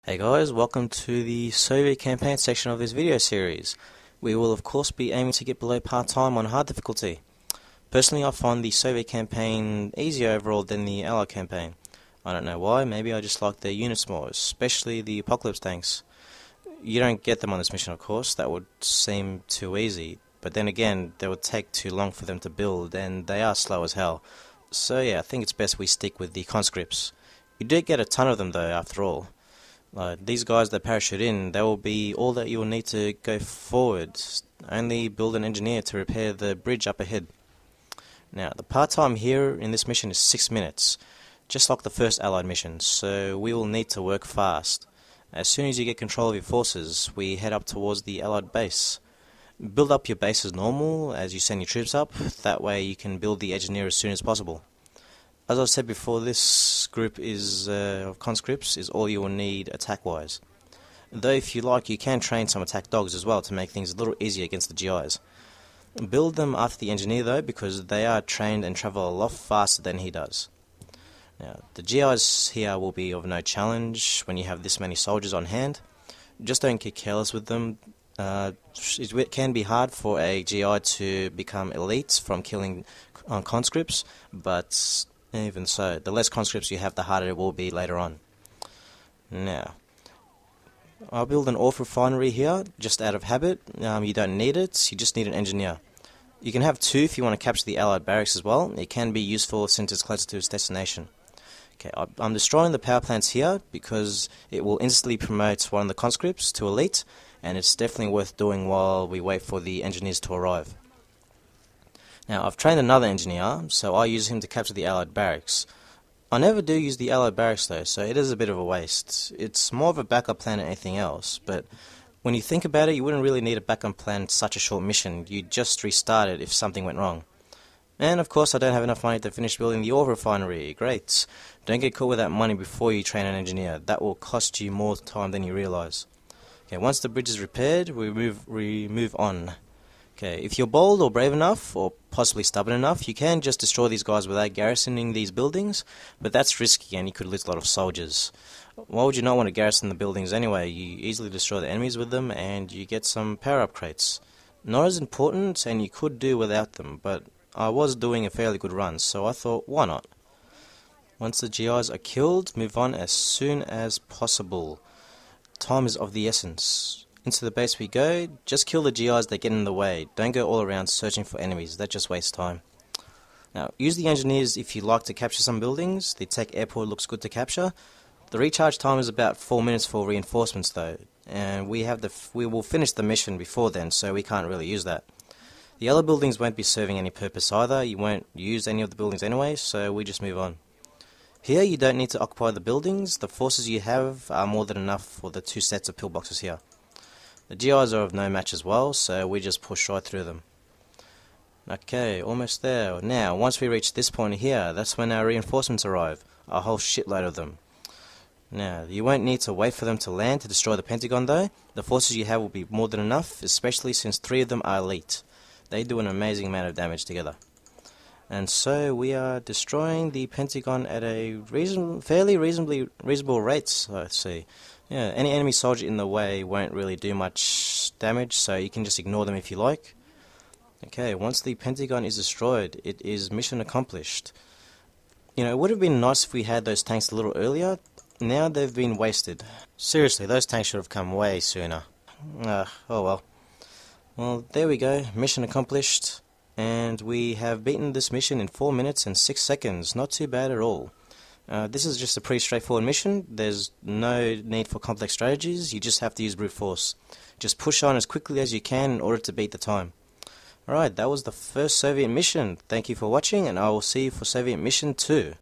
Hey guys, welcome to the Soviet campaign section of this video series. We will of course be aiming to get below part-time on hard difficulty. Personally, I find the Soviet campaign easier overall than the Allied campaign. I don't know why, maybe I just like their units more, especially the Apocalypse tanks. You don't get them on this mission of course, that would seem too easy, but then again, they would take too long for them to build and they are slow as hell. So yeah, I think it's best we stick with the conscripts. You do get a ton of them though after all. These guys that parachute in, they will be all that you will need to go forward. Only build an engineer to repair the bridge up ahead. Now, the part time here in this mission is 6 minutes, just like the first Allied mission, so we will need to work fast. As soon as you get control of your forces, we head up towards the Allied base. Build up your base as normal as you send your troops up, that way you can build the engineer as soon as possible. As I said before, this group of conscripts is all you will need attack-wise. Though if you like, you can train some attack dogs as well to make things a little easier against the GIs. Build them after the engineer though, because they are trained and travel a lot faster than he does. Now, the GIs here will be of no challenge when you have this many soldiers on hand. Just don't get careless with them. It can be hard for a GI to become elite from killing conscripts, but even so, the less conscripts you have, the harder it will be later on. Now, I'll build an ore refinery here, just out of habit. You don't need it, you just need an engineer. You can have two if you want to capture the Allied barracks as well. It can be useful since it's closer to its destination. Okay, I'm destroying the power plants here because it will instantly promote one of the conscripts to elite, and it's definitely worth doing while we wait for the engineers to arrive. Now, I've trained another engineer, so I use him to capture the Allied barracks. I never do use the Allied barracks though, so it is a bit of a waste. It's more of a backup plan than anything else, but when you think about it, you wouldn't really need a backup plan for such a short mission. You'd just restart it if something went wrong. And of course, I don't have enough money to finish building the ore refinery. Great. Don't get caught with that money before you train an engineer. That will cost you more time than you realise. Okay, once the bridge is repaired, we move on. Okay, if you're bold or brave enough, or possibly stubborn enough, you can just destroy these guys without garrisoning these buildings, but that's risky and you could lose a lot of soldiers. Why would you not want to garrison the buildings anyway? You easily destroy the enemies with them and you get some power-up crates. Not as important, and you could do without them, but I was doing a fairly good run, so I thought, why not? Once the GIs are killed, move on as soon as possible. Time is of the essence. Into the base we go. Just kill the GIs that get in the way. Don't go all around searching for enemies, that just wastes time. Now, use the engineers if you like to capture some buildings. The tech airport looks good to capture. The recharge time is about 4 minutes for reinforcements though, and we will finish the mission before then, so we can't really use that. The other buildings won't be serving any purpose either. You won't use any of the buildings anyway, so we just move on. Here you don't need to occupy the buildings. The forces you have are more than enough for the 2 sets of pillboxes here. The GIs are of no match as well, so we just push right through them. Okay, almost there. Now, once we reach this point here, that's when our reinforcements arrive. A whole shitload of them. Now, you won't need to wait for them to land to destroy the Pentagon though. The forces you have will be more than enough, especially since 3 of them are elite. They do an amazing amount of damage together. And so we are destroying the Pentagon at a fairly reasonable rate, I see. Yeah, any enemy soldier in the way won't really do much damage, so you can just ignore them if you like. Okay, once the Pentagon is destroyed, it is mission accomplished. You know, it would have been nice if we had those tanks a little earlier. Now they've been wasted. Seriously, those tanks should have come way sooner. Oh well. Well, there we go, mission accomplished. And we have beaten this mission in 4 minutes and 6 seconds, not too bad at all. This is just a pretty straightforward mission. There's no need for complex strategies, you just have to use brute force. Just push on as quickly as you can in order to beat the time. Alright, that was the first Soviet mission. Thank you for watching, and I will see you for Soviet mission 2.